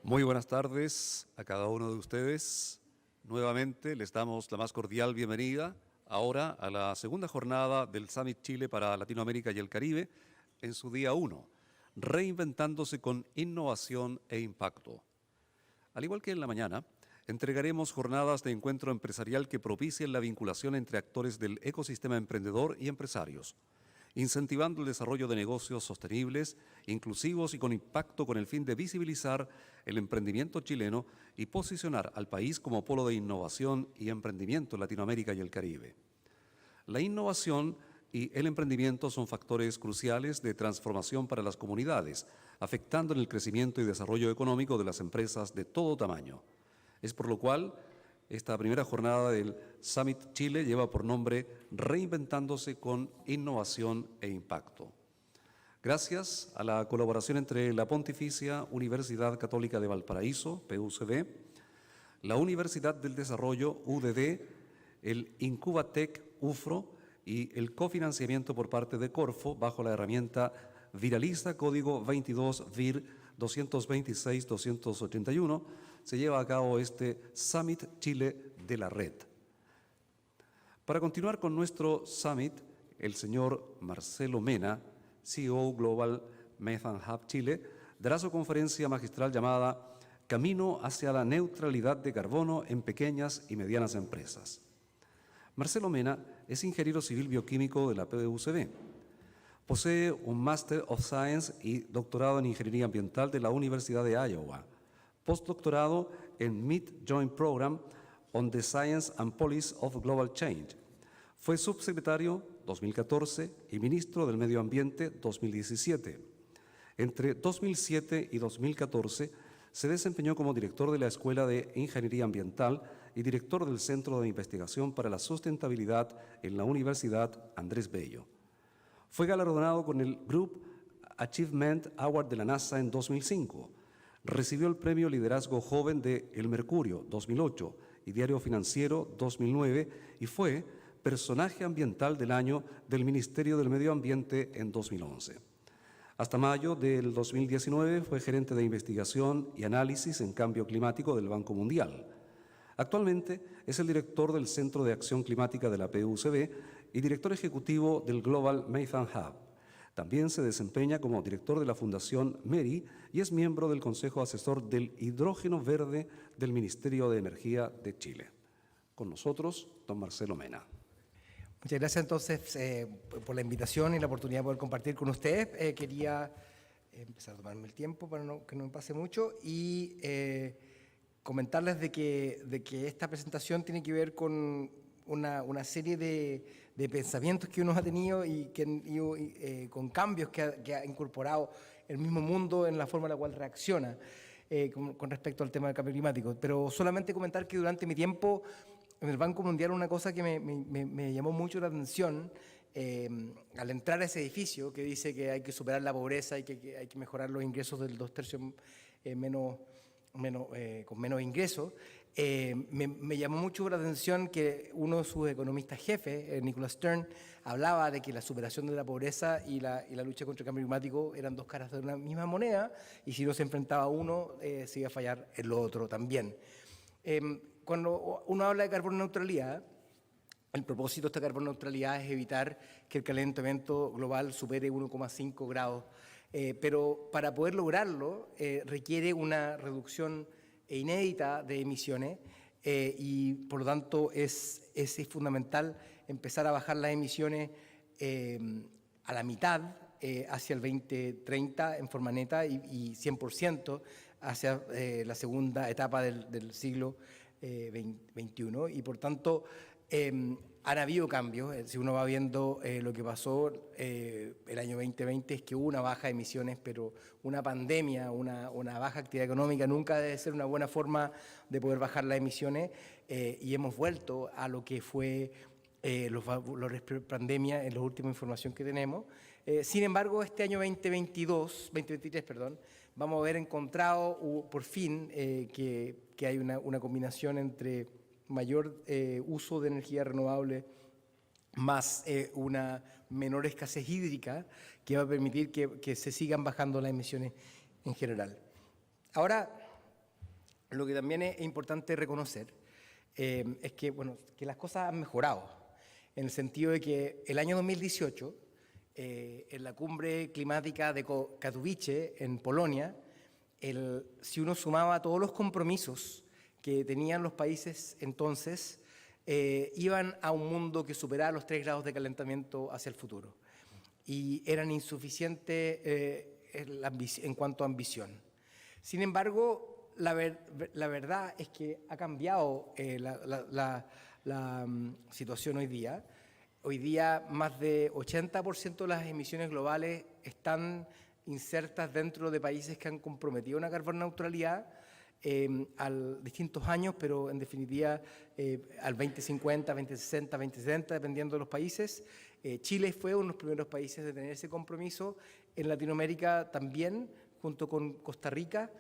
Muy buenas tardes a cada uno de ustedes. Nuevamente les damos la más cordial bienvenida ahora a la segunda jornada del Summit Chile para Latinoamérica y el Caribe en su día 1, reinventándose con innovación e impacto. Al igual que en la mañana, entregaremos jornadas de encuentro empresarial que propicien la vinculación entre actores del ecosistema emprendedor y empresarios, incentivando el desarrollo de negocios sostenibles, inclusivos y con impacto con el fin de visibilizar el emprendimiento chileno y posicionar al país como polo de innovación y emprendimiento en Latinoamérica y el Caribe. La innovación y el emprendimiento son factores cruciales de transformación para las comunidades, afectando en el crecimiento y desarrollo económico de las empresas de todo tamaño. Es por lo cual esta primera jornada del Summit Chile lleva por nombre Reinventándose con Innovación e Impacto. Gracias a la colaboración entre la Pontificia Universidad Católica de Valparaíso, PUCB, la Universidad del Desarrollo, UDD, el Incubatec, UFRO, y el cofinanciamiento por parte de Corfo bajo la herramienta Viraliza código 22 VIR 226-281, se lleva a cabo este Summit Chile de la Red. Para continuar con nuestro Summit, el señor Marcelo Mena, CEO Global Methane Hub Chile, dará su conferencia magistral llamada Camino hacia la neutralidad de carbono en pequeñas y medianas empresas. Marcelo Mena es ingeniero civil bioquímico de la PUCB. Posee un Master of Science y doctorado en Ingeniería Ambiental de la Universidad de Iowa, postdoctorado en Mid Joint Program on the Science and Policy of Global Change. Fue subsecretario 2014 y ministro del Medio Ambiente 2017. Entre 2007 y 2014 se desempeñó como director de la Escuela de Ingeniería Ambiental y director del Centro de Investigación para la Sustentabilidad en la Universidad Andrés Bello. Fue galardonado con el Group Achievement Award de la NASA en 2005. Recibió el Premio Liderazgo Joven de El Mercurio 2008 y Diario Financiero 2009 y fue Personaje Ambiental del Año del Ministerio del Medio Ambiente en 2011. Hasta mayo del 2019 fue gerente de investigación y análisis en cambio climático del Banco Mundial. Actualmente es el director del Centro de Acción Climática de la PUCB y director ejecutivo del Global Methane Hub. También se desempeña como director de la Fundación MERI y es miembro del Consejo Asesor del Hidrógeno Verde del Ministerio de Energía de Chile. Con nosotros, don Marcelo Mena. Muchas gracias entonces por la invitación y la oportunidad de poder compartir con ustedes. Quería empezar a tomarme el tiempo para que no me pase mucho y comentarles de que esta presentación tiene que ver con una serie de pensamientos que uno ha tenido y con cambios que ha incorporado el mismo mundo en la forma en la cual reacciona con respecto al tema del cambio climático. Pero solamente comentar que durante mi tiempo en el Banco Mundial una cosa que me llamó mucho la atención al entrar a ese edificio que dice que hay que superar la pobreza y que hay que mejorar los ingresos del 2/3 con menos ingresos, me llamó mucho la atención que uno de sus economistas jefes, Nicholas Stern, hablaba de que la superación de la pobreza y la lucha contra el cambio climático eran dos caras de una misma moneda y si no se enfrentaba a uno, se iba a fallar el otro también. Cuando uno habla de carbono neutralidad, el propósito de esta carbono neutralidad es evitar que el calentamiento global supere 1,5 grados. Pero para poder lograrlo requiere una reducción inédita de emisiones y por lo tanto es fundamental empezar a bajar las emisiones a la mitad hacia el 2030 en forma neta y 100% hacia la segunda etapa del siglo XXI y por tanto han habido cambios. Si uno va viendo lo que pasó el año 2020 es que hubo una baja de emisiones, pero una pandemia, una baja actividad económica nunca debe ser una buena forma de poder bajar las emisiones y hemos vuelto a lo que fue los pandemia en la última información que tenemos. Sin embargo, este año 2023, vamos a haber encontrado por fin que hay una combinación entre mayor uso de energía renovable más una menor escasez hídrica que va a permitir que se sigan bajando las emisiones en general. Ahora, lo que también es importante reconocer es que, bueno, que las cosas han mejorado, en el sentido de que el año 2018, en la cumbre climática de Katowice, en Polonia, si uno sumaba todos los compromisos que tenían los países entonces, iban a un mundo que superaba los 3 grados de calentamiento hacia el futuro. Y eran insuficientes en cuanto a ambición. Sin embargo, la verdad es que ha cambiado la situación hoy día. Hoy día más de 80% de las emisiones globales están insertas dentro de países que han comprometido una carboneutralidad a distintos años, pero en definitiva al 2050, 2060, 2070, dependiendo de los países. Chile fue uno de los primeros países de tener ese compromiso, en Latinoamérica también, junto con Costa Rica,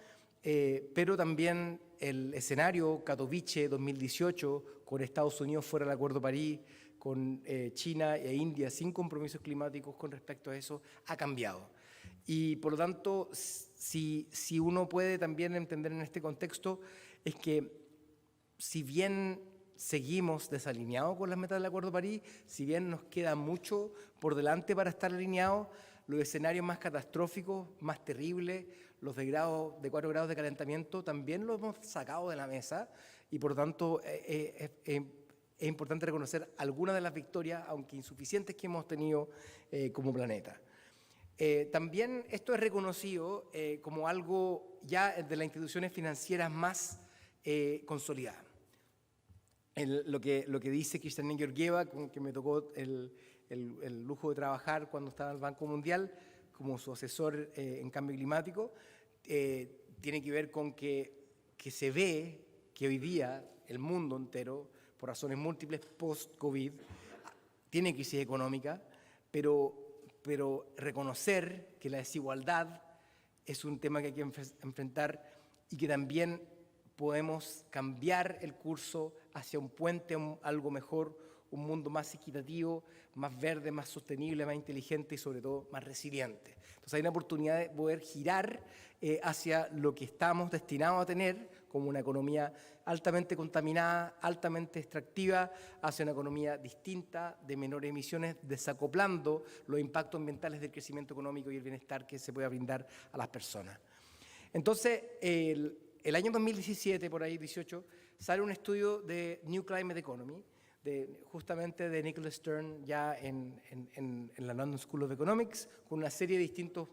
pero también el escenario Katowice 2018, con Estados Unidos fuera del Acuerdo de París, con China e India sin compromisos climáticos con respecto a eso, ha cambiado. Y por lo tanto, si uno puede también entender en este contexto, es que si bien seguimos desalineados con las metas del Acuerdo de París, si bien nos queda mucho por delante para estar alineados, los escenarios más catastróficos, más terribles, los de 4 grados de calentamiento, también los hemos sacado de la mesa y por lo tanto es importante reconocer algunas de las victorias, aunque insuficientes, que hemos tenido como planeta. También esto es reconocido como algo ya de las instituciones financieras más consolidadas. Lo que dice Kristalina Georgieva, con que me tocó el lujo de trabajar cuando estaba en el Banco Mundial como su asesor en cambio climático, tiene que ver con que se ve que hoy día el mundo entero, por razones múltiples post-COVID, tiene crisis económica, pero reconocer que la desigualdad es un tema que hay que enfrentar y que también podemos cambiar el curso hacia un puente, algo mejor, un mundo más equitativo, más verde, más sostenible, más inteligente y sobre todo más resiliente. Entonces hay una oportunidad de poder girar hacia lo que estamos destinados a tener como una economía altamente contaminada, altamente extractiva, hacia una economía distinta, de menores emisiones, desacoplando los impactos ambientales del crecimiento económico y el bienestar que se pueda brindar a las personas. Entonces, el año 2017, por ahí, 18, sale un estudio de New Climate Economy, justamente de Nicholas Stern, ya en la London School of Economics, con una serie de distintos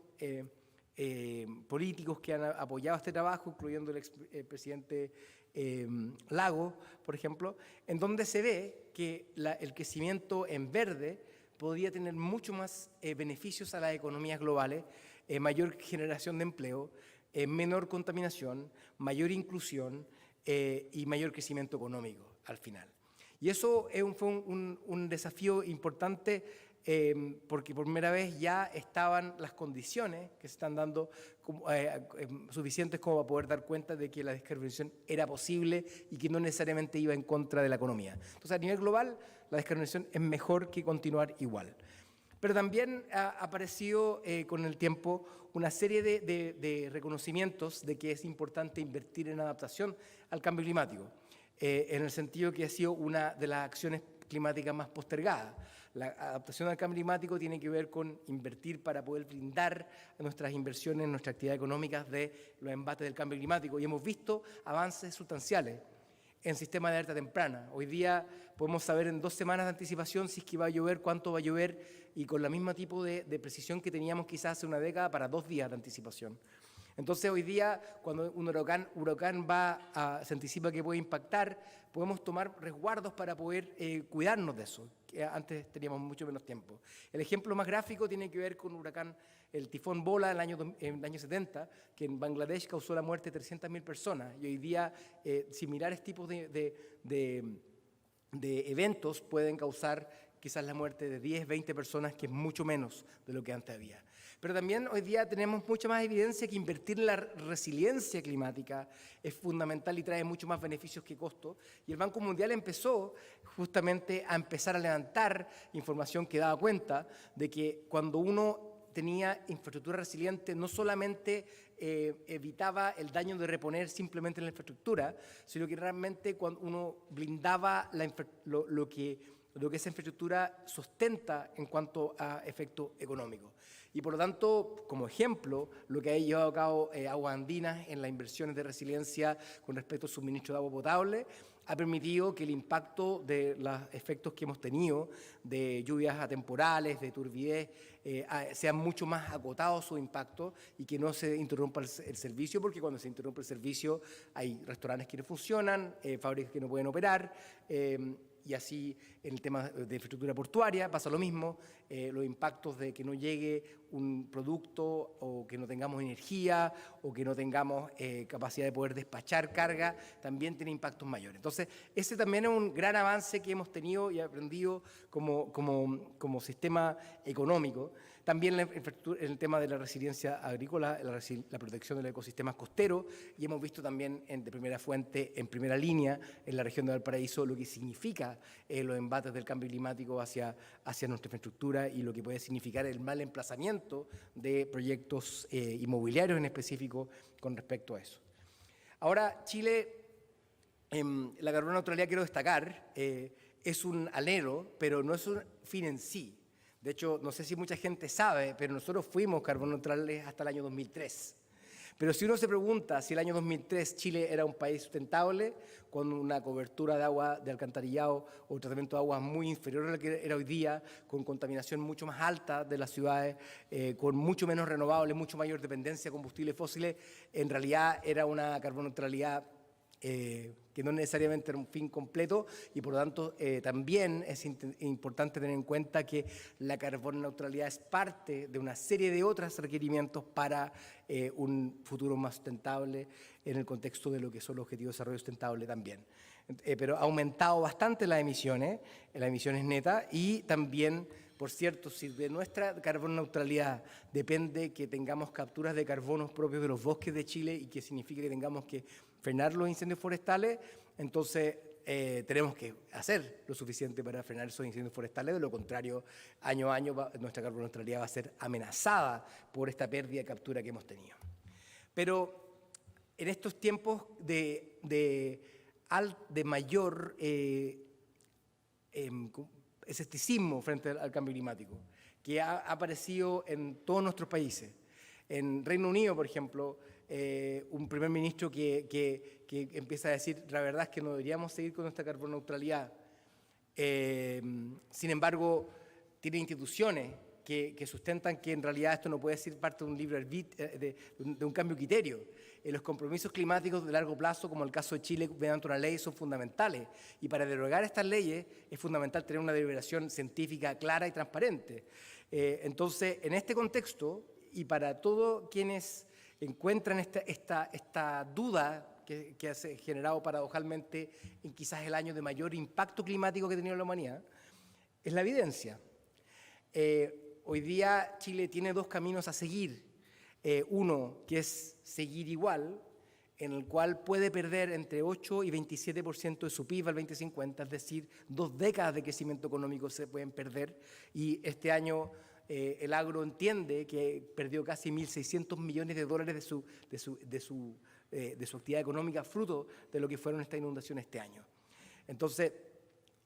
políticos que han apoyado este trabajo, incluyendo el expresidente Lagos, por ejemplo, en donde se ve que el crecimiento en verde podría tener mucho más beneficios a las economías globales, mayor generación de empleo, menor contaminación, mayor inclusión y mayor crecimiento económico al final. Y eso fue un desafío importante porque por primera vez ya estaban las condiciones que se están dando suficientes como para poder dar cuenta de que la descarbonización era posible y que no necesariamente iba en contra de la economía. Entonces, a nivel global, la descarbonización es mejor que continuar igual. Pero también ha aparecido con el tiempo una serie de reconocimientos de que es importante invertir en adaptación al cambio climático, en el sentido que ha sido una de las acciones climáticas más postergadas. La adaptación al cambio climático tiene que ver con invertir para poder brindar nuestras inversiones, nuestras actividades económicas de los embates del cambio climático. Y hemos visto avances sustanciales en sistemas de alerta temprana. Hoy día podemos saber en 2 semanas de anticipación si es que va a llover, cuánto va a llover, y con el mismo tipo de precisión que teníamos quizás hace una década para 2 días de anticipación. Entonces hoy día, cuando un huracán se anticipa que puede impactar, podemos tomar resguardos para poder cuidarnos de eso, que antes teníamos mucho menos tiempo. El ejemplo más gráfico tiene que ver con el tifón Bola en el año 70, que en Bangladesh causó la muerte de 300.000 personas. Y hoy día, similares tipos de eventos pueden causar quizás la muerte de 10, 20 personas, que es mucho menos de lo que antes había. Pero también hoy día tenemos mucha más evidencia que invertir en la resiliencia climática es fundamental y trae mucho más beneficios que costos. Y el Banco Mundial empezó justamente a levantar información que daba cuenta de que cuando uno tenía infraestructura resiliente no solamente evitaba el daño de reponer simplemente en la infraestructura, sino que realmente cuando uno blindaba lo que esa infraestructura sustenta en cuanto a efecto económico. Y por lo tanto, como ejemplo, lo que ha llevado a cabo Aguas Andinas en las inversiones de resiliencia con respecto al suministro de agua potable, ha permitido que el impacto de los efectos que hemos tenido, de lluvias atemporales, de turbidez, sean mucho más acotados su impacto y que no se interrumpa el servicio, porque cuando se interrumpe el servicio hay restaurantes que no funcionan, fábricas que no pueden operar, y así en el tema de infraestructura portuaria pasa lo mismo, los impactos de que no llegue un producto o que no tengamos energía o que no tengamos capacidad de poder despachar carga, también tiene impactos mayores. Entonces, ese también es un gran avance que hemos tenido y aprendido como sistema económico. También en el tema de la resiliencia agrícola, la protección de los ecosistemas costeros, y hemos visto también de primera fuente, en primera línea, en la región de Valparaíso, lo que significa los embates del cambio climático hacia nuestra infraestructura y lo que puede significar el mal emplazamiento de proyectos inmobiliarios en específico con respecto a eso. Ahora, Chile, la carbono neutralidad, quiero destacar, es un anhelo, pero no es un fin en sí. De hecho, no sé si mucha gente sabe, pero nosotros fuimos carbono neutrales hasta el año 2003. Pero si uno se pregunta si el año 2003 Chile era un país sustentable, con una cobertura de agua de alcantarillado o tratamiento de agua muy inferior a la que era hoy día, con contaminación mucho más alta de las ciudades, con mucho menos renovables, mucho mayor dependencia de combustibles fósiles, en realidad era una carbono neutralidad que no necesariamente era un fin completo, y por lo tanto también es importante tener en cuenta que la carbono neutralidad es parte de una serie de otros requerimientos para un futuro más sustentable en el contexto de lo que son los objetivos de desarrollo sustentable también. Pero ha aumentado bastante las emisiones netas, y también, por cierto, si de nuestra carbono neutralidad depende que tengamos capturas de carbono propios de los bosques de Chile, y que significa que tengamos que frenar los incendios forestales, entonces tenemos que hacer lo suficiente para frenar esos incendios forestales. De lo contrario, año a año nuestra carbono neutralidad va a ser amenazada por esta pérdida de captura que hemos tenido. Pero en estos tiempos de mayor escepticismo frente al cambio climático, que ha aparecido en todos nuestros países. En Reino Unido, por ejemplo, un primer ministro que empieza a decir, la verdad es que no deberíamos seguir con nuestra carbono neutralidad. Sin embargo, tiene instituciones que sustentan que en realidad esto no puede ser parte de un libre arbitrio, de un cambio de criterio. Los compromisos climáticos de largo plazo, como el caso de Chile, mediante una ley, son fundamentales. Y para derogar estas leyes es fundamental tener una deliberación científica clara y transparente. Entonces, en este contexto, y para todos quienes encuentran esta duda que se ha generado paradojalmente en quizás el año de mayor impacto climático que ha tenido la humanidad, es la evidencia. Hoy día Chile tiene dos caminos a seguir. Uno, que es seguir igual, en el cual puede perder entre 8 y 27% de su PIB al 2050, es decir, 2 décadas de crecimiento económico se pueden perder, y este año el agro entiende que perdió casi 1.600 millones de dólares de su actividad económica, fruto de lo que fueron estas inundaciones este año. Entonces,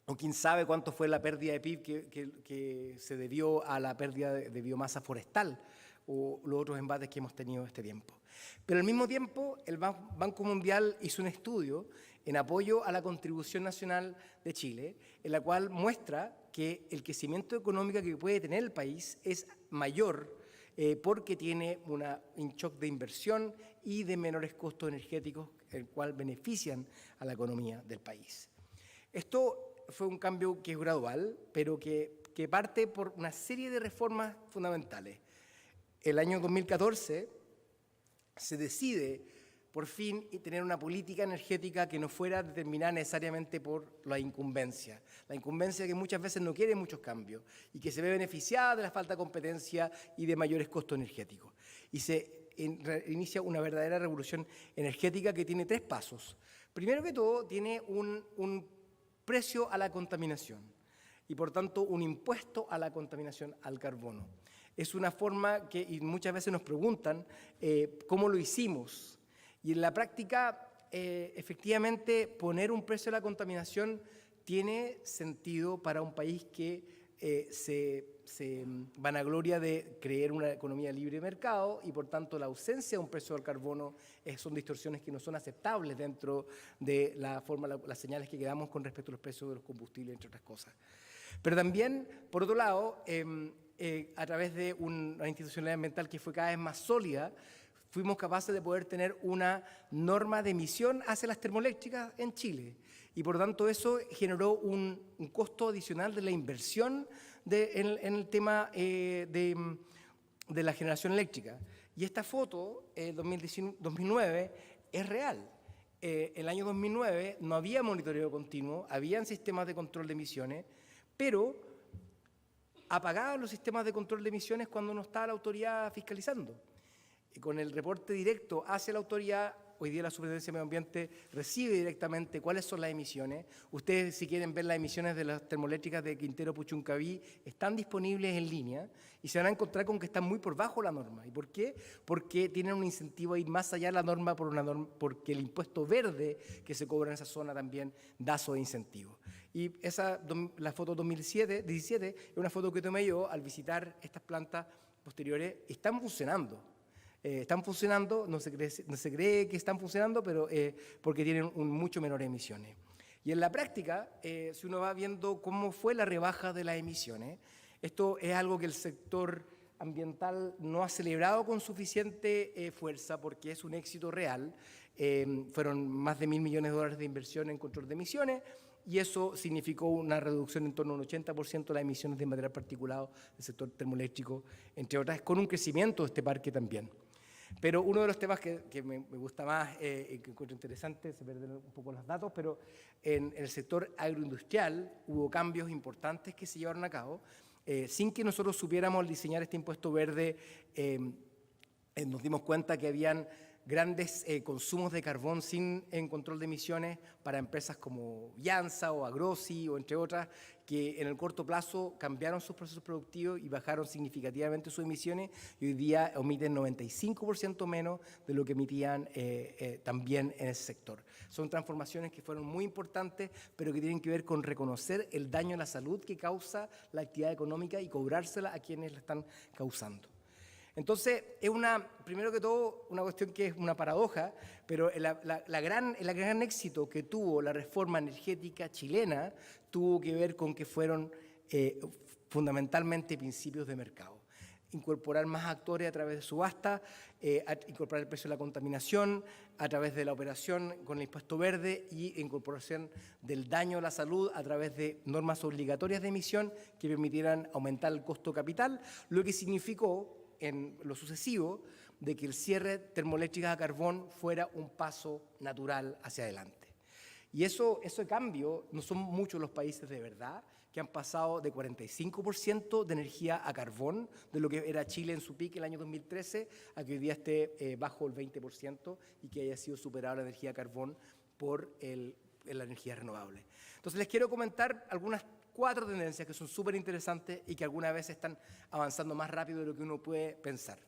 o quién sabe cuánto fue la pérdida de PIB que se debió a la pérdida de biomasa forestal o los otros embates que hemos tenido este tiempo. Pero al mismo tiempo, el Banco Mundial hizo un estudio en apoyo a la contribución nacional de Chile, en la cual muestra que el crecimiento económico que puede tener el país es mayor porque tiene un shock de inversión y de menores costos energéticos, el cual benefician a la economía del país. Esto fue un cambio que es gradual, pero que parte por una serie de reformas fundamentales. El año 2014 se decide por fin tener una política energética que no fuera determinada necesariamente por la incumbencia que muchas veces no quiere muchos cambios y que se ve beneficiada de la falta de competencia y de mayores costos energéticos. Y se inicia una verdadera revolución energética que tiene 3 pasos. Primero que todo, tiene un precio a la contaminación y por tanto un impuesto a la contaminación al carbono. Es una forma que y muchas veces nos preguntan cómo lo hicimos. Y en la práctica, efectivamente, poner un precio a la contaminación tiene sentido para un país que se vanagloria de crear una economía libre de mercado y por tanto la ausencia de un precio al carbono son distorsiones que no son aceptables dentro de las señales que quedamos con respecto a los precios de los combustibles, entre otras cosas. Pero también, por otro lado, a través de una institucionalidad ambiental que fue cada vez más sólida, fuimos capaces de poder tener una norma de emisión hacia las termoeléctricas en Chile. Y por tanto eso generó un costo adicional de la inversión en el tema de la generación eléctrica. Y esta foto, 2009, es real. El año 2009 no había monitoreo continuo, habían sistemas de control de emisiones, pero apagaban los sistemas de control de emisiones cuando no estaba la autoridad fiscalizando. Y con el reporte directo hacia la autoridad, hoy día la Superintendencia de Medio Ambiente recibe directamente cuáles son las emisiones. Ustedes, si quieren ver las emisiones de las termoeléctricas de Quintero Puchuncaví, están disponibles en línea y se van a encontrar con que están muy por bajo la norma. ¿Y por qué? Porque tienen un incentivo a ir más allá de la norma, porque el impuesto verde que se cobra en esa zona también da esos incentivos. Y la foto 2017 es una foto que tomé yo al visitar estas plantas posteriores. Están funcionando. No se cree que están funcionando, pero porque tienen mucho menores emisiones. Y en la práctica, si uno va viendo cómo fue la rebaja de las emisiones, esto es algo que el sector ambiental no ha celebrado con suficiente fuerza porque es un éxito real. Fueron más de $1.000 millones de inversión en control de emisiones y eso significó una reducción en torno a un 80% de las emisiones de material particulado del sector termoeléctrico, entre otras, con un crecimiento de este parque también. Pero uno de los temas que me gusta más y que encuentro interesante, se pierden un poco los datos, pero en el sector agroindustrial hubo cambios importantes que se llevaron a cabo. Sin que nosotros supiéramos diseñar este impuesto verde, nos dimos cuenta que habían grandes consumos de carbón sin control de emisiones para empresas como Yansa o Agrosi o entre otras, que en el corto plazo cambiaron sus procesos productivos y bajaron significativamente sus emisiones y hoy día emiten 95% menos de lo que emitían también en ese sector. Son transformaciones que fueron muy importantes, pero que tienen que ver con reconocer el daño a la salud que causa la actividad económica y cobrársela a quienes la están causando. Entonces, es primero que todo, una cuestión que es una paradoja, pero el gran éxito que tuvo la reforma energética chilena tuvo que ver con que fueron fundamentalmente principios de mercado. Incorporar más actores a través de subasta, incorporar el precio de la contaminación, a través de la operación con el impuesto verde y incorporación del daño a la salud a través de normas obligatorias de emisión que permitieran aumentar el costo capital, lo que significó en lo sucesivo, de que el cierre de termoeléctricas a carbón fuera un paso natural hacia adelante. Y ese cambio, no son muchos los países de verdad que han pasado de 45% de energía a carbón, de lo que era Chile en su pico el año 2013, a que hoy día esté bajo el 20% y que haya sido superada la energía a carbón por la energía renovable. Entonces les quiero comentar algunas 4 tendencias que son súper interesantes y que algunas veces están avanzando más rápido de lo que uno puede pensar.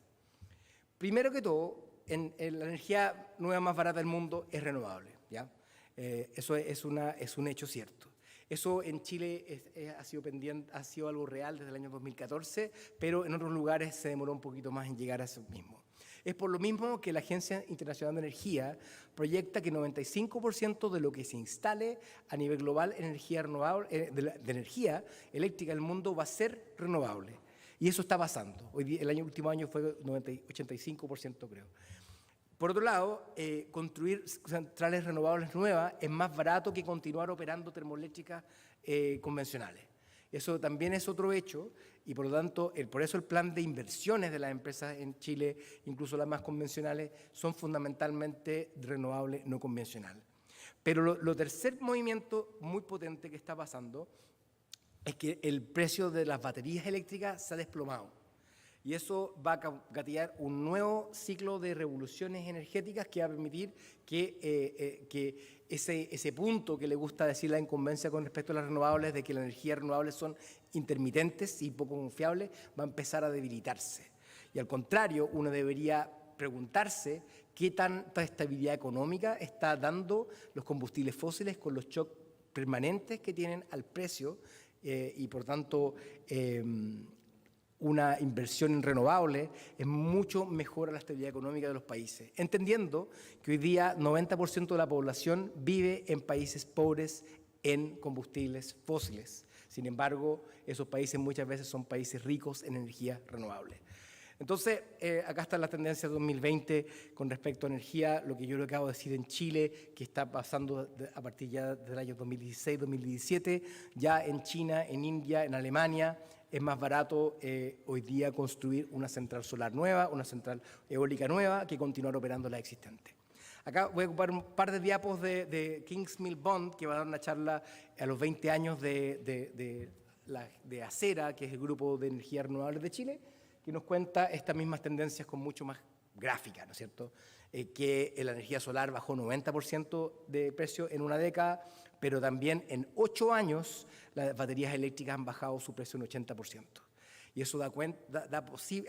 Primero que todo, la energía nueva más barata del mundo es renovable, ¿ya? Eso es un hecho cierto. Eso en Chile ha sido algo real desde el año 2014, pero en otros lugares se demoró un poquito más en llegar a eso mismo. Es por lo mismo que la Agencia Internacional de Energía proyecta que 95% de lo que se instale a nivel global en energía renovable, de energía eléctrica del mundo va a ser renovable. Y eso está pasando. El último año fue 85%, creo. Por otro lado, construir centrales renovables nuevas es más barato que continuar operando termoeléctricas convencionales. Eso también es otro hecho y por lo tanto, por eso el plan de inversiones de las empresas en Chile, incluso las más convencionales, son fundamentalmente renovables no convencionales. Pero lo tercer movimiento muy potente que está pasando es que el precio de las baterías eléctricas se ha desplomado. Y eso va a gatillar un nuevo ciclo de revoluciones energéticas que va a permitir que ese punto que le gusta decir la incumbencia con respecto a las renovables, de que las energías renovables son intermitentes y poco confiables, va a empezar a debilitarse. Y al contrario, uno debería preguntarse qué tanta estabilidad económica está dando los combustibles fósiles con los shocks permanentes que tienen al precio y por tanto una inversión en renovables es mucho mejor a la estabilidad económica de los países, entendiendo que hoy día 90% de la población vive en países pobres en combustibles fósiles. Sin embargo, esos países muchas veces son países ricos en energías renovables. Entonces, acá está la tendencia 2020 con respecto a energía, lo que yo le acabo de decir en Chile, que está pasando a partir ya del año 2016-2017, ya en China, en India, en Alemania, es más barato hoy día construir una central solar nueva, una central eólica nueva, que continuar operando la existente. Acá voy a ocupar un par de diapos de Kingsmill Bond, que va a dar una charla a los 20 años de Acera, que es el grupo de energías renovables de Chile, que nos cuenta estas mismas tendencias con mucho más gráfica, ¿no es cierto? Que la energía solar bajó 90% de precio en una década, pero también en 8 años las baterías eléctricas han bajado su precio en 80%. Y eso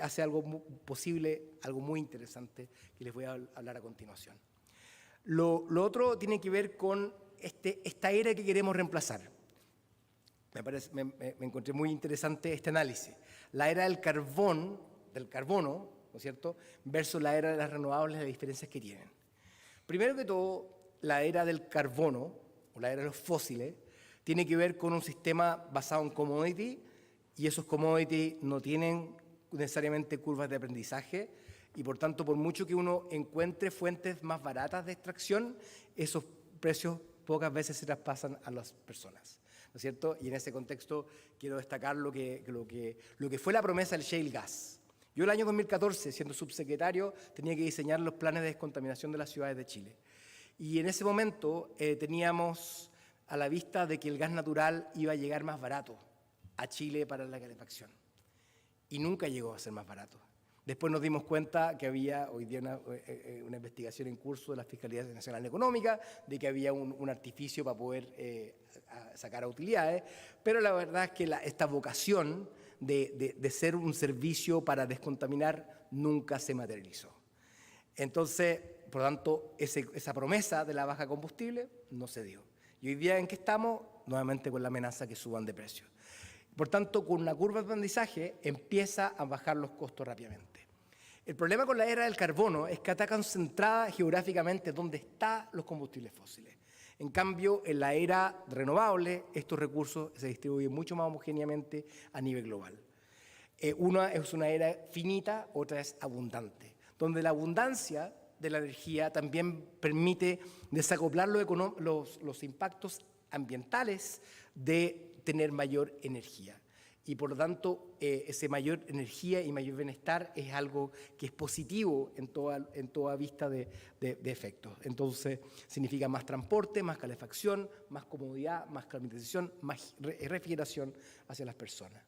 hace algo posible, algo muy interesante que les voy a hablar a continuación. Lo otro tiene que ver con esta era que queremos reemplazar. Me encontré muy interesante este análisis. La era del carbono, ¿no es cierto?, versus la era de las renovables, las diferencias que tienen. Primero que todo, la era del carbono, o la era de los fósiles, tiene que ver con un sistema basado en commodity, y esos commodities no tienen necesariamente curvas de aprendizaje, y por tanto, por mucho que uno encuentre fuentes más baratas de extracción, esos precios pocas veces se traspasan a las personas, ¿no es cierto? Y en ese contexto quiero destacar lo que fue la promesa del shale gas. Yo el año 2014, siendo subsecretario, tenía que diseñar los planes de descontaminación de las ciudades de Chile. Y en ese momento teníamos a la vista de que el gas natural iba a llegar más barato a Chile para la calefacción. Y nunca llegó a ser más barato. Después nos dimos cuenta que había hoy día una investigación en curso de la Fiscalía Nacional Económica, de que había un artificio para poder sacar a utilidades, pero la verdad es que esta vocación de ser un servicio para descontaminar nunca se materializó. Entonces, por lo tanto, esa promesa de la baja combustible no se dio. Y hoy día en que estamos, nuevamente con la amenaza que suban de precio. Por tanto, con una curva de aprendizaje empieza a bajar los costos rápidamente. El problema con la era del carbono es que está concentrada geográficamente donde están los combustibles fósiles. En cambio, en la era renovable, estos recursos se distribuyen mucho más homogéneamente a nivel global. Una es una era finita, otra es abundante, donde la abundancia de la energía también permite desacoplar los impactos ambientales de tener mayor energía. Y por lo tanto, esa mayor energía y mayor bienestar es algo que es positivo en toda vista de efectos. Entonces, significa más transporte, más calefacción, más comodidad, más climatización, más refrigeración hacia las personas.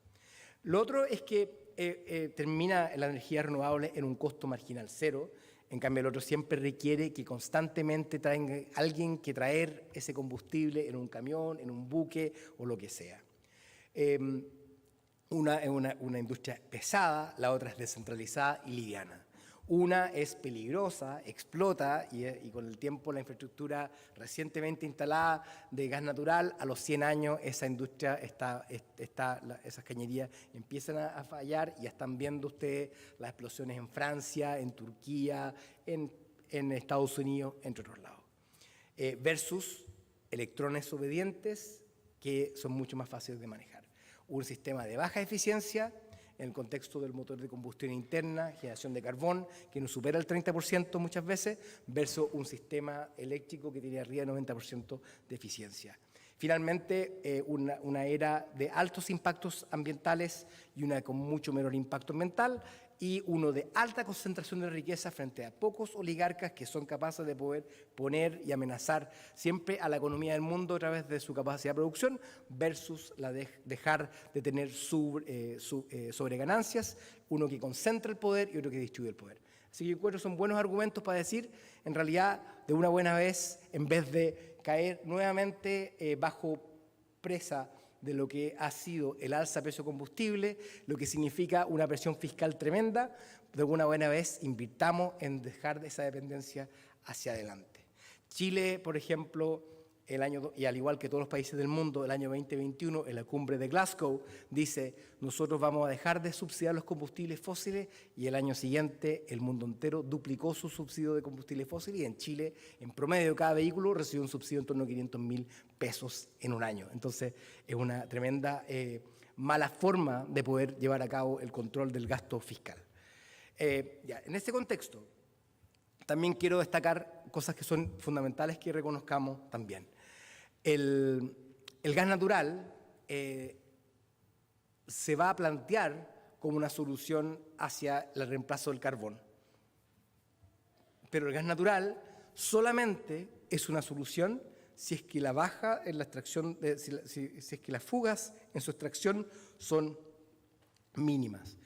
Lo otro es que termina la energía renovable en un costo marginal cero. En cambio, el otro siempre requiere que constantemente traiga alguien que traer ese combustible en un camión, en un buque o lo que sea. Una es una industria pesada, la otra es descentralizada y liviana. Una es peligrosa, explota y con el tiempo la infraestructura recientemente instalada de gas natural, a los 100 años esa industria, esas cañerías empiezan a fallar y ya están viendo ustedes las explosiones en Francia, en Turquía, en Estados Unidos, entre otros lados. Versus electrones obedientes que son mucho más fáciles de manejar. Un sistema de baja eficiencia en el contexto del motor de combustión interna, generación de carbón, que nos supera el 30% muchas veces, versus un sistema eléctrico que tiene arriba del 90% de eficiencia. Finalmente, una era de altos impactos ambientales y una con mucho menor impacto ambiental, y uno de alta concentración de riqueza frente a pocos oligarcas que son capaces de poder poner y amenazar siempre a la economía del mundo a través de su capacidad de producción, versus la de dejar de tener sobreganancias, uno que concentra el poder y otro que distribuye el poder. Así que yo encuentro que son buenos argumentos para decir, en realidad, de una buena vez, en vez de caer nuevamente bajo presa de lo que ha sido el alza de precio de combustible, lo que significa una presión fiscal tremenda, de alguna buena vez invirtamos en dejar esa dependencia hacia adelante. Chile, por ejemplo, y al igual que todos los países del mundo, el año 2021, en la cumbre de Glasgow, dice, nosotros vamos a dejar de subsidiar los combustibles fósiles, y el año siguiente el mundo entero duplicó su subsidio de combustibles fósiles, y en Chile, en promedio, cada vehículo recibió un subsidio en torno a 500.000 pesos en un año. Entonces, es una tremenda mala forma de poder llevar a cabo el control del gasto fiscal. En este contexto, también quiero destacar cosas que son fundamentales que reconozcamos también. El gas natural se va a plantear como una solución hacia el reemplazo del carbón. Pero el gas natural solamente es una solución si es que la baja en la extracción, si es que las fugas en su extracción son mínimas.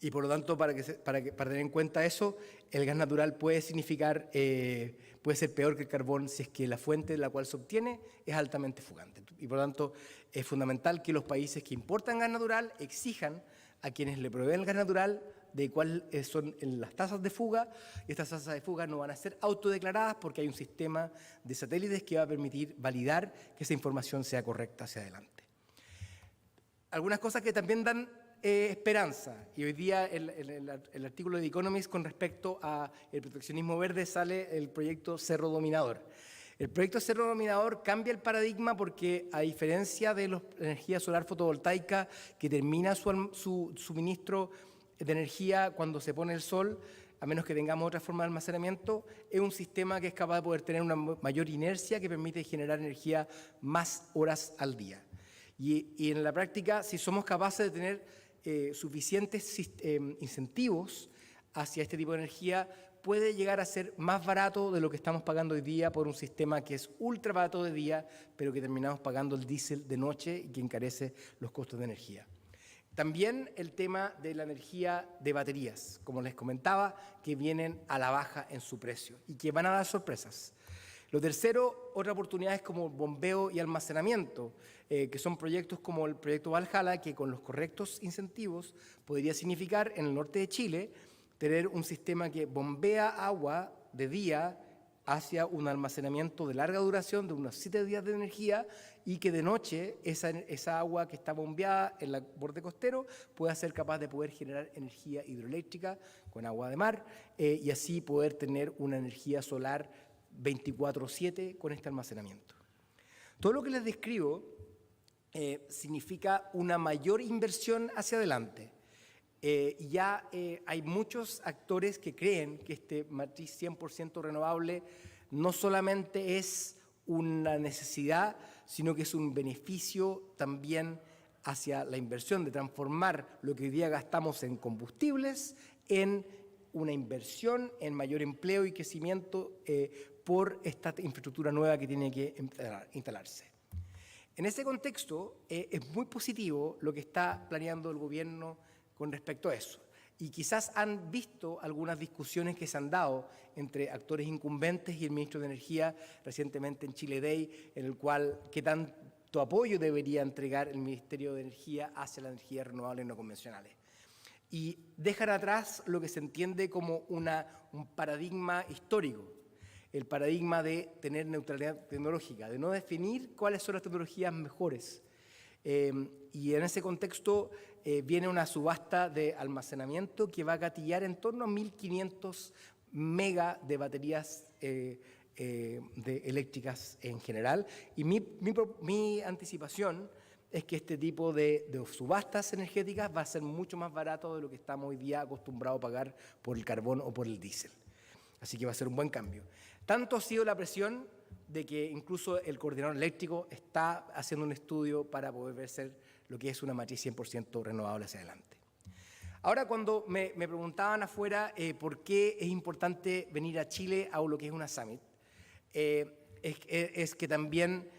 Y por lo tanto, para tener en cuenta eso, el gas natural puede significar, puede ser peor que el carbón si es que la fuente de la cual se obtiene es altamente fugante. Y por lo tanto, es fundamental que los países que importan gas natural exijan a quienes le proveen el gas natural de cuáles son las tasas de fuga, y estas tasas de fuga no van a ser autodeclaradas porque hay un sistema de satélites que va a permitir validar que esa información sea correcta hacia adelante. Algunas cosas que también dan esperanza, y hoy día el artículo de The Economist con respecto al proteccionismo verde sale el proyecto Cerro Dominador. El proyecto Cerro Dominador cambia el paradigma porque, a diferencia de la energía solar fotovoltaica que termina su suministro de energía cuando se pone el sol, a menos que tengamos otra forma de almacenamiento, es un sistema que es capaz de poder tener una mayor inercia que permite generar energía más horas al día. Y en la práctica, si somos capaces de tener suficientes incentivos hacia este tipo de energía, puede llegar a ser más barato de lo que estamos pagando hoy día por un sistema que es ultra barato de día, pero que terminamos pagando el diésel de noche y que encarece los costos de energía. También el tema de la energía de baterías, como les comentaba, que vienen a la baja en su precio y que van a dar sorpresas. Lo tercero, otras oportunidades como bombeo y almacenamiento, que son proyectos como el proyecto Valhalla, que con los correctos incentivos podría significar en el norte de Chile tener un sistema que bombea agua de día hacia un almacenamiento de larga duración de unos 7 días de energía, y que de noche esa agua que está bombeada en el borde costero pueda ser capaz de poder generar energía hidroeléctrica con agua de mar, y así poder tener una energía solar 24/7 con este almacenamiento. Todo lo que les describo significa una mayor inversión hacia adelante. Hay muchos actores que creen que este matriz 100% renovable no solamente es una necesidad, sino que es un beneficio también hacia la inversión, de transformar lo que hoy día gastamos en combustibles en una inversión en mayor empleo y crecimiento por esta infraestructura nueva que tiene que instalarse. En ese contexto, es muy positivo lo que está planeando el gobierno con respecto a eso. Y quizás han visto algunas discusiones que se han dado entre actores incumbentes y el ministro de Energía recientemente en Chile Day, en el cual qué tanto apoyo debería entregar el Ministerio de Energía hacia las energías renovables no convencionales. Y dejar atrás lo que se entiende como un paradigma histórico, el paradigma de tener neutralidad tecnológica, de no definir cuáles son las tecnologías mejores. Y en ese contexto viene una subasta de almacenamiento que va a gatillar en torno a 1.500 mega de baterías eléctricas en general. Y mi anticipación es que este tipo de subastas energéticas va a ser mucho más barato de lo que estamos hoy día acostumbrados a pagar por el carbón o por el diésel. Así que va a ser un buen cambio. Tanto ha sido la presión de que incluso el coordinador eléctrico está haciendo un estudio para poder ser lo que es una matriz 100% renovable hacia adelante. Ahora, cuando me preguntaban afuera por qué es importante venir a Chile a lo que es una summit, es que también,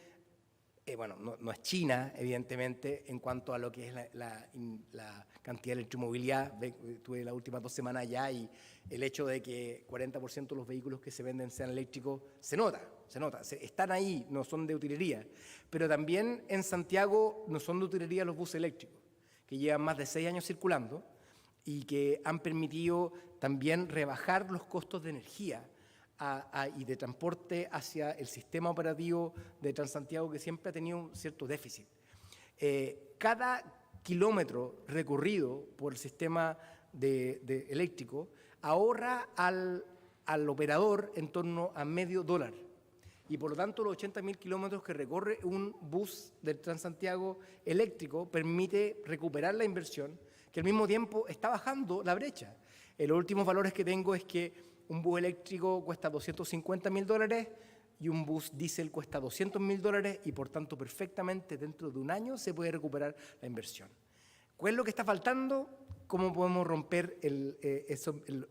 bueno, no es China, evidentemente, en cuanto a lo que es la cantidad de electromovilidad. Tuve las últimas 2 semanas allá y el hecho de que 40% de los vehículos que se venden sean eléctricos, se nota, están ahí, no son de utilería. Pero también en Santiago no son de utilería los buses eléctricos, que llevan más de 6 años circulando y que han permitido también rebajar los costos de energía y de transporte hacia el sistema operativo de Transantiago, que siempre ha tenido un cierto déficit. Cada kilómetro recorrido por el sistema eléctrico ahorra al operador en torno a $0.50. Y por lo tanto los 80.000 kilómetros que recorre un bus del Transantiago eléctrico permite recuperar la inversión, que al mismo tiempo está bajando la brecha. Los últimos valores que tengo es que un bus eléctrico cuesta $250.000 y un bus diésel cuesta $200.000 y por tanto perfectamente dentro de un año se puede recuperar la inversión. ¿Cuál es lo que está faltando? ¿Cómo podemos romper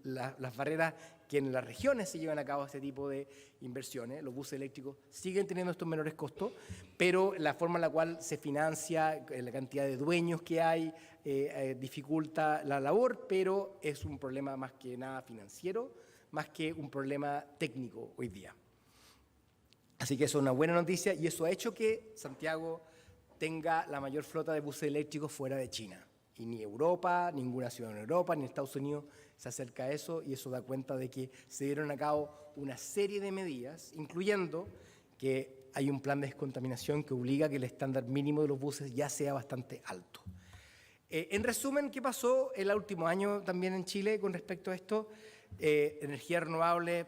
las barreras que en las regiones se llevan a cabo este tipo de inversiones? Los buses eléctricos siguen teniendo estos menores costos, pero la forma en la cual se financia, la cantidad de dueños que hay, dificulta la labor, pero es un problema más que nada financiero, más que un problema técnico hoy día. Así que eso es una buena noticia y eso ha hecho que Santiago tenga la mayor flota de buses eléctricos fuera de China. Y ni Europa, ninguna ciudad en Europa, ni Estados Unidos se acerca a eso, y eso da cuenta de que se dieron a cabo una serie de medidas, incluyendo que hay un plan de descontaminación que obliga a que el estándar mínimo de los buses ya sea bastante alto. En resumen, ¿qué pasó el último año también en Chile con respecto a esto? Energía renovable,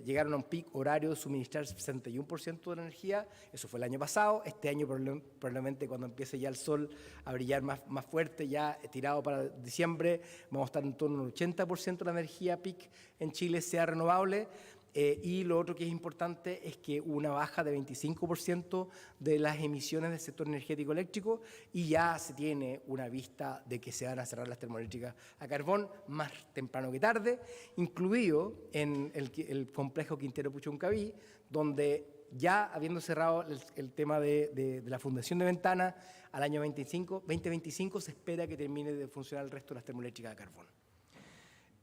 llegaron a un pico horario de suministrar 61% de la energía, eso fue el año pasado. Este año probablemente cuando empiece ya el sol a brillar más fuerte, ya tirado para diciembre, vamos a estar en torno al 80% de la energía PIC en Chile sea renovable. Y lo otro que es importante es que hubo una baja de 25% de las emisiones del sector energético eléctrico y ya se tiene una vista de que se van a cerrar las termoeléctricas a carbón más temprano que tarde, incluido en el complejo Quintero Puchuncaví, donde ya habiendo cerrado el tema de la fundación de ventanas, al año 2025 se espera que termine de funcionar el resto de las termoeléctricas a carbón.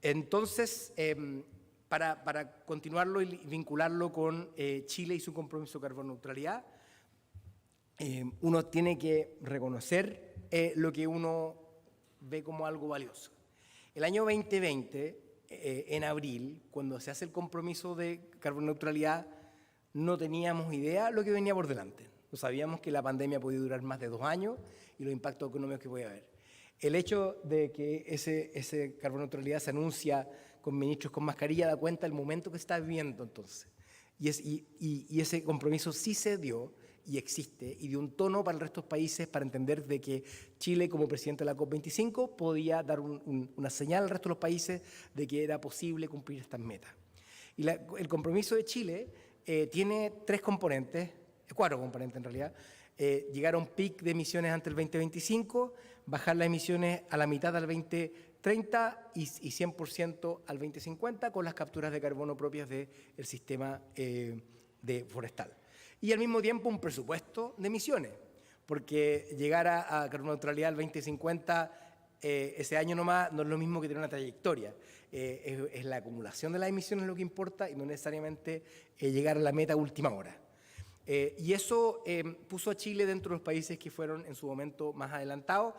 Entonces, para continuarlo y vincularlo con Chile y su compromiso de carbono neutralidad, uno tiene que reconocer lo que uno ve como algo valioso. El año 2020, en abril, cuando se hace el compromiso de carbono neutralidad, no teníamos idea de lo que venía por delante. No sabíamos que la pandemia podía durar más de 2 años y los impactos económicos que podía haber. El hecho de que ese carbono neutralidad se anuncia con ministros con mascarilla da cuenta del momento que se está viviendo entonces. Y ese compromiso sí se dio y existe y dio un tono para el resto de los países para entender de que Chile, como presidente de la COP25, podía dar una señal al resto de los países de que era posible cumplir estas metas. Y el compromiso de Chile tiene 4 componentes en realidad. Llegar a un pic de emisiones antes del 2025, bajar las emisiones a la mitad al 2030 y 100% al 2050 con las capturas de carbono propias del sistema forestal. Y al mismo tiempo un presupuesto de emisiones, porque llegar a carbono neutralidad al 2050 ese año nomás no es lo mismo que tener una trayectoria. Es la acumulación de las emisiones lo que importa y no necesariamente llegar a la meta a última hora. Y eso puso a Chile dentro de los países que fueron en su momento más adelantados.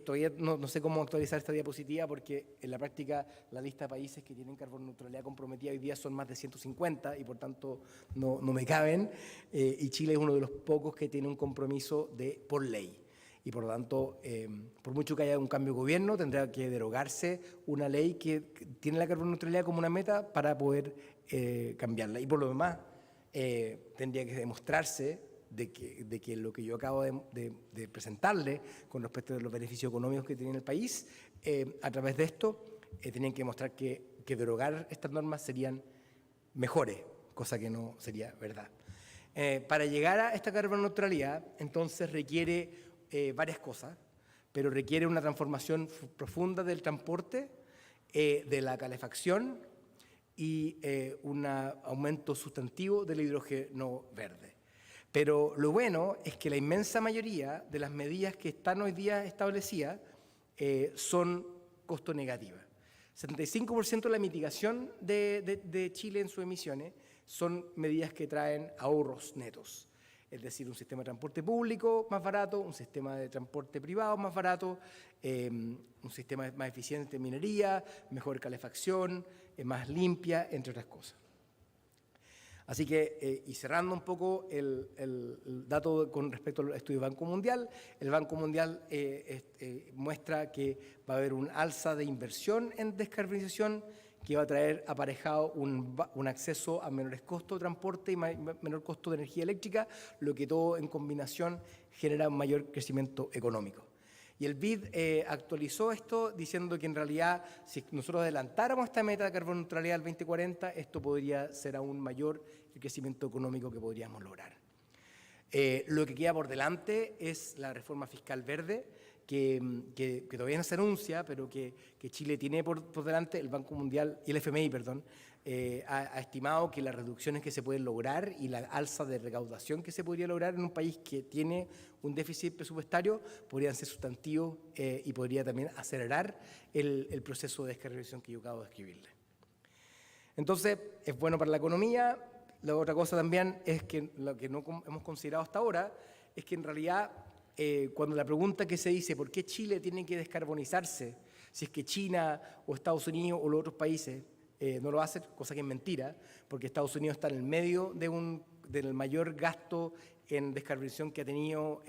Todavía no sé cómo actualizar esta diapositiva porque en la práctica la lista de países que tienen carbono neutralidad comprometida hoy día son más de 150 y por tanto no me caben. Y Chile es uno de los pocos que tiene un compromiso por ley. Y por lo tanto, por mucho que haya un cambio de gobierno, tendrá que derogarse una ley que tiene la carbono neutralidad como una meta para poder cambiarla. Y por lo demás, tendría que demostrarse de que lo que yo acabo de presentarle con respecto a los beneficios económicos que tiene el país, a través de esto, tenían que demostrar que que derogar estas normas serían mejores, cosa que no sería verdad. Para llegar a esta carboneutralidad, entonces requiere varias cosas, pero requiere una transformación profunda del transporte, de la calefacción y un aumento sustantivo del hidrógeno verde. Pero lo bueno es que la inmensa mayoría de las medidas que están hoy día establecidas son costo negativas. 75% de la mitigación de Chile en sus emisiones son medidas que traen ahorros netos. Es decir, un sistema de transporte público más barato, un sistema de transporte privado más barato, un sistema más eficiente de minería, mejor calefacción, más limpia, entre otras cosas. Así que, y cerrando un poco el dato con respecto al estudio del Banco Mundial, el Banco Mundial muestra que va a haber un alza de inversión en descarbonización que va a traer aparejado un acceso a menores costos de transporte y menor costo de energía eléctrica, lo que todo en combinación genera un mayor crecimiento económico. Y el BID actualizó esto diciendo que en realidad si nosotros adelantáramos esta meta de carboneutralidad al 2040, esto podría ser aún mayor el crecimiento económico que podríamos lograr. Lo que queda por delante es la reforma fiscal verde, que todavía no se anuncia, pero que Chile tiene por delante. El Banco Mundial y el FMI, perdón, ha estimado que las reducciones que se pueden lograr y la alza de recaudación que se podría lograr en un país que tiene un déficit presupuestario podrían ser sustantivos y podría también acelerar el proceso de descarbonización que yo acabo de describirle. Entonces, es bueno para la economía. La otra cosa también es que lo que no hemos considerado hasta ahora es que en realidad cuando la pregunta que se dice ¿por qué Chile tiene que descarbonizarse si es que China o Estados Unidos o los otros países no lo hacen? Cosa que es mentira, porque Estados Unidos está en el medio del mayor gasto en descarbonización que ha tenido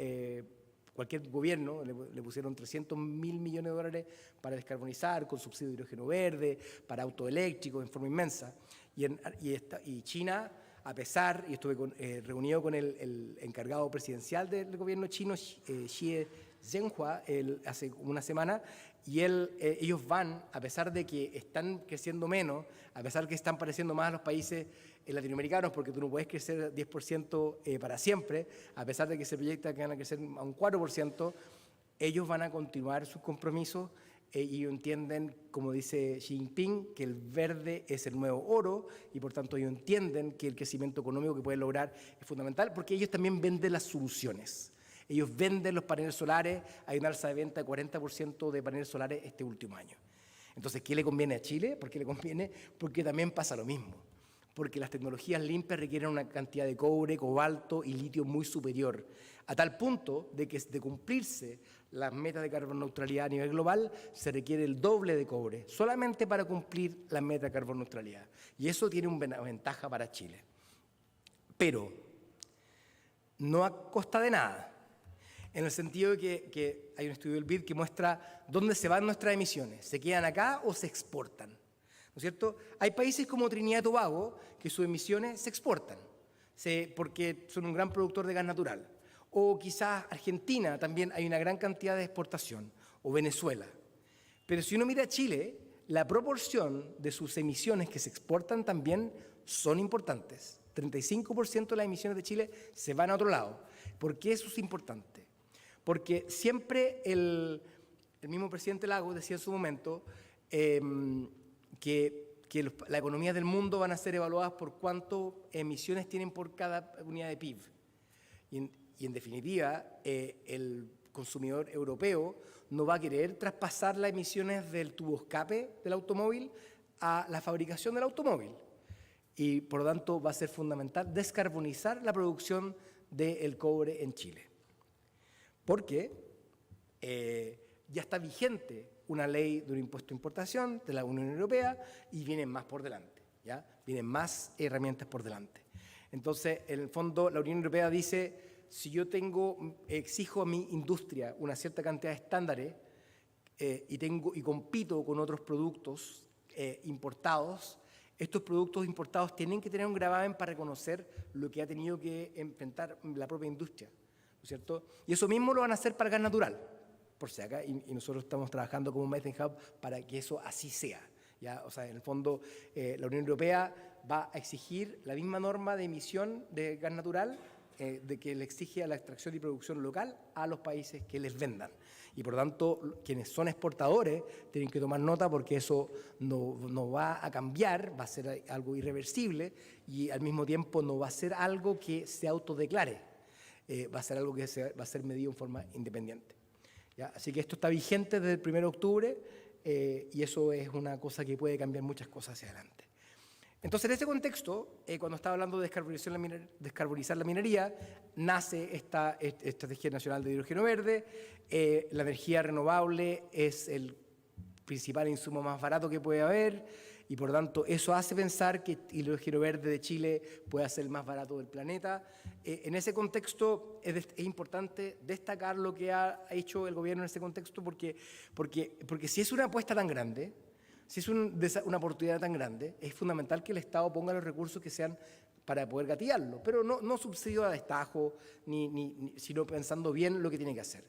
cualquier gobierno. Le pusieron 300.000 millones de dólares para descarbonizar con subsidio de hidrógeno verde, para autos eléctricos en forma inmensa. Y China, a pesar, y estuve reunido con el encargado presidencial del gobierno chino, Xie Zhenhua, hace una semana, y ellos van, a pesar de que están creciendo menos, a pesar de que están pareciendo más a los países latinoamericanos, porque tú no puedes crecer 10% para siempre, a pesar de que se proyecta que van a crecer a un 4%, ellos van a continuar sus compromisos y entienden, como dice Xi Jinping, que el verde es el nuevo oro y por tanto ellos entienden que el crecimiento económico que pueden lograr es fundamental porque ellos también venden las soluciones. Ellos venden los paneles solares, hay una alza de venta de 40% de paneles solares este último año. Entonces, ¿qué le conviene a Chile? ¿Por qué le conviene? Porque también pasa lo mismo. Porque las tecnologías limpias requieren una cantidad de cobre, cobalto y litio muy superior, a tal punto de que de cumplirse las metas de carboneutralidad a nivel global, se requiere el doble de cobre, solamente para cumplir la meta de carboneutralidad. Y eso tiene una ventaja para Chile. Pero no a costa de nada, en el sentido de que hay un estudio del BID que muestra dónde se van nuestras emisiones, ¿se quedan acá o se exportan? ¿No es cierto? Hay países como Trinidad y Tobago que sus emisiones se exportan porque son un gran productor de gas natural. O quizás Argentina también hay una gran cantidad de exportación, o Venezuela. Pero si uno mira a Chile, la proporción de sus emisiones que se exportan también son importantes. 35% de las emisiones de Chile se van a otro lado. ¿Por qué eso es importante? Porque siempre el mismo presidente Lagos decía en su momento que la economía del mundo van a ser evaluadas por cuántas emisiones tienen por cada unidad de PIB. Y en definitiva, el consumidor europeo no va a querer traspasar las emisiones del tubo escape del automóvil a la fabricación del automóvil. Y por lo tanto va a ser fundamental descarbonizar la producción del cobre en Chile. Porque ya está vigente una ley de un impuesto de importación de la Unión Europea y vienen más por delante, ¿ya? Vienen más herramientas por delante. Entonces, en el fondo, la Unión Europea dice, si yo exijo a mi industria una cierta cantidad de estándares y compito con otros productos importados, estos productos importados tienen que tener un gravamen para reconocer lo que ha tenido que enfrentar la propia industria, ¿no es cierto? Y eso mismo lo van a hacer para gas natural, por si acá, y nosotros estamos trabajando como Methane Hub para que eso así sea. ¿ya? O sea, en el fondo, la Unión Europea va a exigir la misma norma de emisión de gas natural de que le exige a la extracción y producción local a los países que les vendan. Y por lo tanto, quienes son exportadores tienen que tomar nota porque eso no va a cambiar, va a ser algo irreversible y al mismo tiempo no va a ser algo que se autodeclare, va a ser algo que va a ser medido en forma independiente. ¿Ya? Así que esto está vigente desde el 1 de octubre y eso es una cosa que puede cambiar muchas cosas hacia adelante. Entonces, en ese contexto, cuando estaba hablando de descarbonizar la minería, nace esta Estrategia Nacional de Hidrógeno Verde. La energía renovable es el principal insumo más barato que puede haber y, por lo tanto, eso hace pensar que el hidrógeno verde de Chile puede ser el más barato del planeta. En ese contexto, es importante destacar lo que ha hecho el gobierno en ese contexto porque si es una apuesta tan grande, si es una oportunidad tan grande, es fundamental que el Estado ponga los recursos que sean para poder gatillarlo, pero no subsidio a destajo, sino pensando bien lo que tiene que hacer.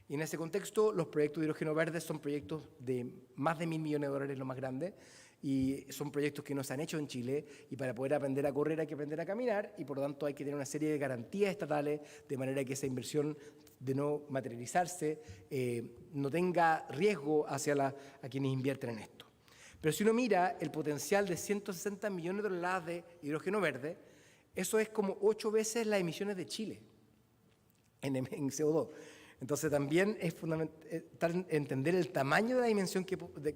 Y en ese contexto, los proyectos de hidrógeno verde son proyectos de más de $1.000 millones, lo más grande, y son proyectos que no se han hecho en Chile, y para poder aprender a correr hay que aprender a caminar, y por lo tanto hay que tener una serie de garantías estatales, de manera que esa inversión de no materializarse no tenga riesgo hacia a quienes invierten en esto. Pero si uno mira el potencial de 160 millones de toneladas de hidrógeno verde, eso es como 8 veces las emisiones de Chile en CO2. Entonces también es fundamental entender el tamaño de la dimensión de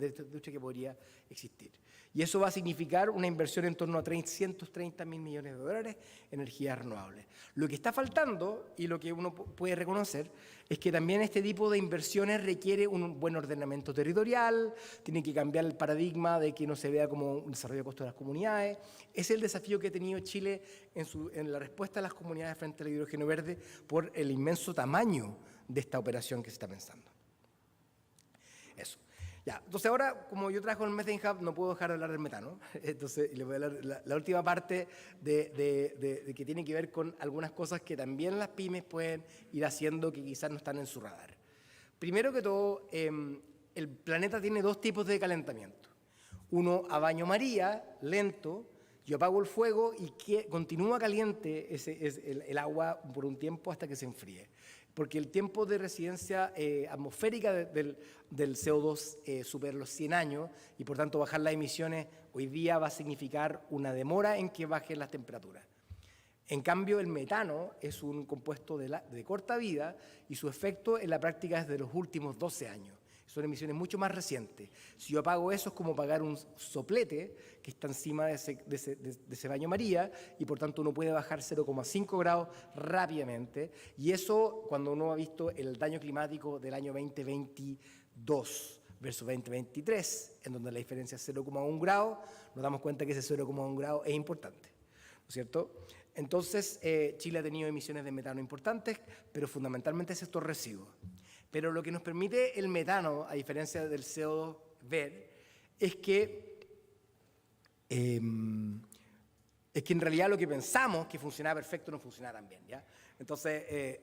esta industria que podría existir. Y eso va a significar una inversión en torno a $330.000 millones en energías renovables. Lo que está faltando, y lo que uno puede reconocer, es que también este tipo de inversiones requiere un buen ordenamiento territorial, tiene que cambiar el paradigma de que no se vea como un desarrollo de costo de las comunidades. Es el desafío que ha tenido Chile en la respuesta de las comunidades frente al hidrógeno verde por el inmenso tamaño de esta operación que se está pensando. Eso. Ya, entonces ahora, como yo trabajo en el Methane Hub, no puedo dejar de hablar del metano. Entonces, les voy a hablar la última parte de que tiene que ver con algunas cosas que también las pymes pueden ir haciendo que quizás no están en su radar. Primero que todo, el planeta tiene 2 tipos de calentamiento. Uno a baño María, lento, yo apago el fuego y que continúa caliente el agua por un tiempo hasta que se enfríe. Porque el tiempo de residencia atmosférica del CO2 supera los 100 años y por tanto bajar las emisiones hoy día va a significar una demora en que bajen las temperaturas. En cambio, el metano es un compuesto de corta vida y su efecto en la práctica es de los últimos 12 años. Son emisiones mucho más recientes. Si yo apago eso es como apagar un soplete que está encima de ese baño María y por tanto uno puede bajar 0,5 grados rápidamente. Y eso cuando uno ha visto el daño climático del año 2022 versus 2023, en donde la diferencia es 0,1 grado, nos damos cuenta que ese 0,1 grado es importante, ¿no es cierto? Entonces, Chile ha tenido emisiones de metano importantes, pero fundamentalmente es estos residuos. Pero lo que nos permite el metano, a diferencia del CO2 verde, es que en realidad lo que pensamos que funcionaba perfecto no funcionaba tan bien, ¿ya? Entonces,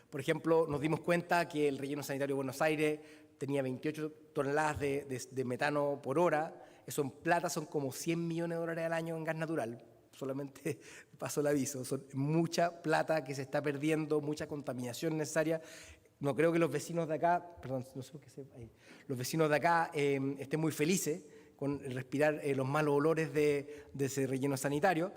por ejemplo, nos dimos cuenta que el relleno sanitario de Buenos Aires tenía 28 toneladas de metano por hora. Eso en plata son como $100 millones al año en gas natural. Solamente paso el aviso, son mucha plata que se está perdiendo, mucha contaminación necesaria. No creo que los vecinos de acá, perdón, no sé por qué los vecinos de acá estén muy felices con respirar los malos olores de ese relleno sanitario,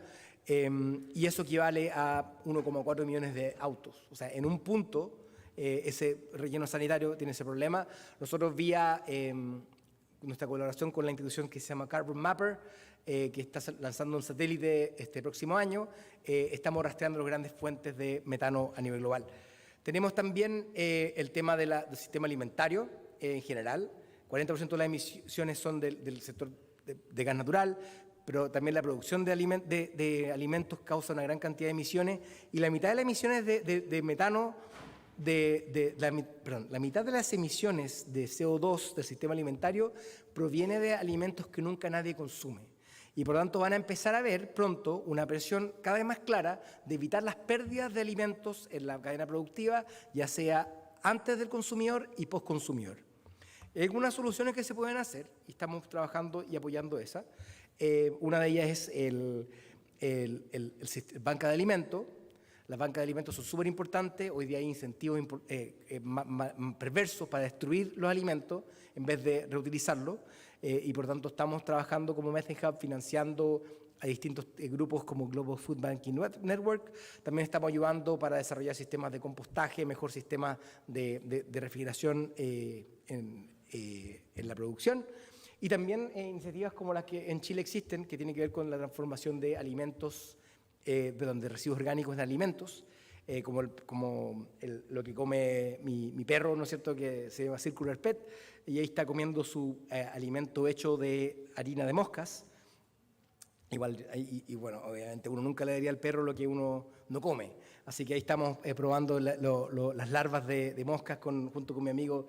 y eso equivale a 1,4 millones de autos. O sea, en un punto ese relleno sanitario tiene ese problema. Nosotros vía nuestra colaboración con la institución que se llama Carbon Mapper, que está lanzando un satélite este próximo año, estamos rastreando las grandes fuentes de metano a nivel global. Tenemos también el tema del sistema alimentario en general. 40% de las emisiones son del sector de gas natural, pero también la producción de alimentos causa una gran cantidad de emisiones y la mitad de las emisiones de metano, la mitad de las emisiones de CO2 del sistema alimentario proviene de alimentos que nunca nadie consume. Y por lo tanto van a empezar a ver pronto una presión cada vez más clara de evitar las pérdidas de alimentos en la cadena productiva, ya sea antes del consumidor y postconsumidor. Hay algunas soluciones que se pueden hacer y estamos trabajando y apoyando esa. Una de ellas es el banca de alimentos. Las bancas de alimentos son súper importantes. Hoy día hay incentivos perversos para destruir los alimentos en vez de reutilizarlos. Y por tanto estamos trabajando como Methane Hub financiando a distintos grupos como Global Food Banking Network. También estamos ayudando para desarrollar sistemas de compostaje, mejor sistemas de refrigeración en la producción. Y también iniciativas como las que en Chile existen, que tienen que ver con la transformación de alimentos, de residuos orgánicos de alimentos, como lo que come mi perro, ¿no es cierto?, que se llama Circular Pet, y ahí está comiendo su alimento hecho de harina de moscas. Igual, y bueno, obviamente uno nunca le daría al perro lo que uno no come. Así que ahí estamos probando las larvas de moscas junto con mi amigo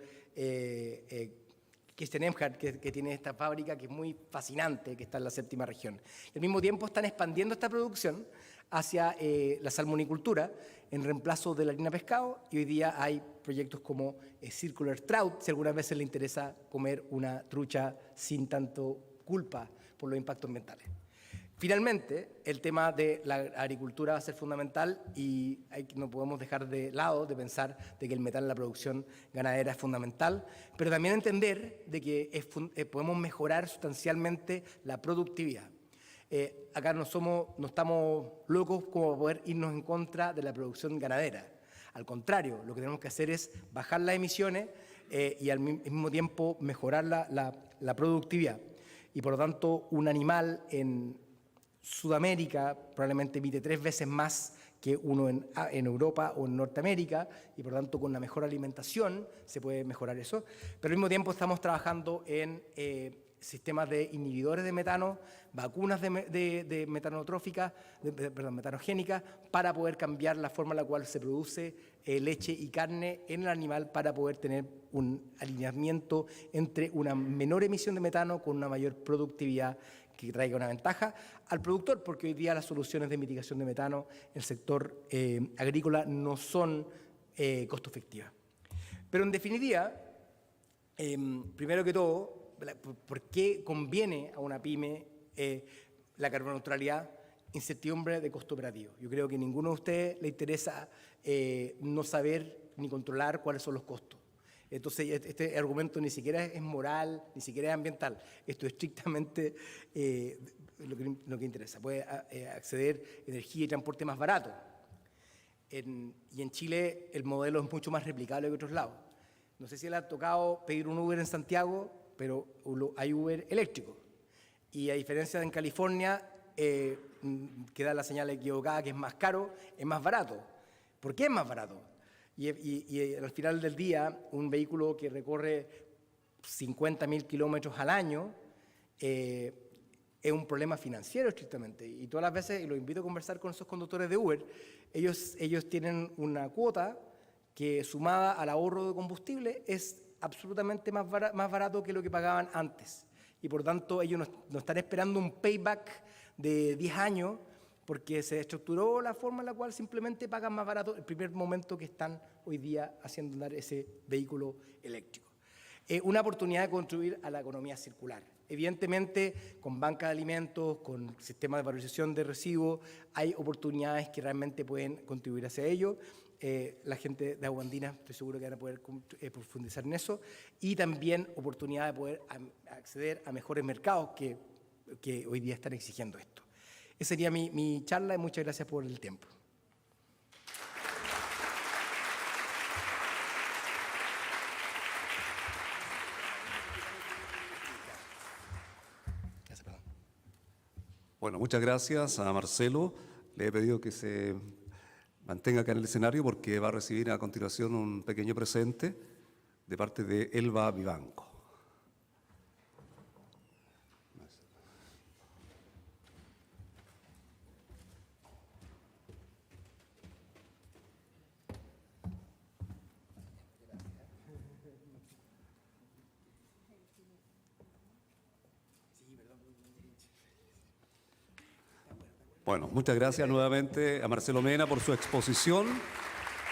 Christian Emhardt, que tiene esta fábrica que es muy fascinante, que está en la 7ª región. Y al mismo tiempo están expandiendo esta producción hacia la salmonicultura en reemplazo de la harina de pescado, y hoy día hay proyectos como Circular Trout, si algunas veces le interesa comer una trucha sin tanto culpa por los impactos ambientales. Finalmente, el tema de la agricultura va a ser fundamental y no podemos dejar de lado de pensar de que el metano en la producción ganadera es fundamental, pero también entender de que podemos mejorar sustancialmente la productividad. Acá no estamos locos como para poder irnos en contra de la producción ganadera. Al contrario, lo que tenemos que hacer es bajar las emisiones y al mismo tiempo mejorar la productividad. Y por lo tanto, un animal en Sudamérica probablemente emite 3 veces más que uno en Europa o en Norteamérica, y por lo tanto con la mejor alimentación se puede mejorar eso. Pero al mismo tiempo estamos trabajando en sistemas de inhibidores de metano, vacunas de metanogénicas, para poder cambiar la forma en la cual se produce leche y carne en el animal, para poder tener un alineamiento entre una menor emisión de metano con una mayor productividad que traiga una ventaja al productor, porque hoy día las soluciones de mitigación de metano en el sector agrícola no son costo efectivas. Pero en definitiva, primero que todo, ¿por qué conviene a una pyme la carboneutralidad? Incertidumbre de costo operativo. Yo creo que a ninguno de ustedes le interesa no saber ni controlar cuáles son los costos. Entonces, este argumento ni siquiera es moral, ni siquiera es ambiental. Esto es estrictamente lo que interesa. Puede acceder a energía y transporte más barato. Y en Chile el modelo es mucho más replicable que otros lados. No sé si le ha tocado pedir un Uber en Santiago, pero hay Uber eléctrico. Y a diferencia de en California, que da la señal equivocada, que es más caro, es más barato. ¿Por qué es más barato? Y al final del día, un vehículo que recorre 50.000 kilómetros al año es un problema financiero estrictamente. Y todas las veces, y los invito a conversar con esos conductores de Uber, ellos tienen una cuota que, sumada al ahorro de combustible, es absolutamente más barato que lo que pagaban antes. Y por tanto, ellos no están esperando un payback de 10 años, porque se estructuró la forma en la cual simplemente pagan más barato el primer momento que están hoy día haciendo andar ese vehículo eléctrico. Una oportunidad de contribuir a la economía circular. Evidentemente, con banca de alimentos, con sistemas de valorización de residuos, hay oportunidades que realmente pueden contribuir hacia ello. La gente de Agua Andina, estoy seguro que van a poder profundizar en eso. Y también oportunidad de poder acceder a mejores mercados que hoy día están exigiendo esto. Esa sería mi charla y muchas gracias por el tiempo. Bueno, muchas gracias a Marcelo. Le he pedido que se mantenga acá en el escenario porque va a recibir a continuación un pequeño presente de parte de Elba Vivanco. Bueno, muchas gracias nuevamente a Marcelo Mena por su exposición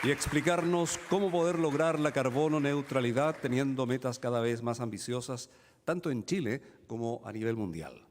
y explicarnos cómo poder lograr la carbono neutralidad teniendo metas cada vez más ambiciosas, tanto en Chile como a nivel mundial.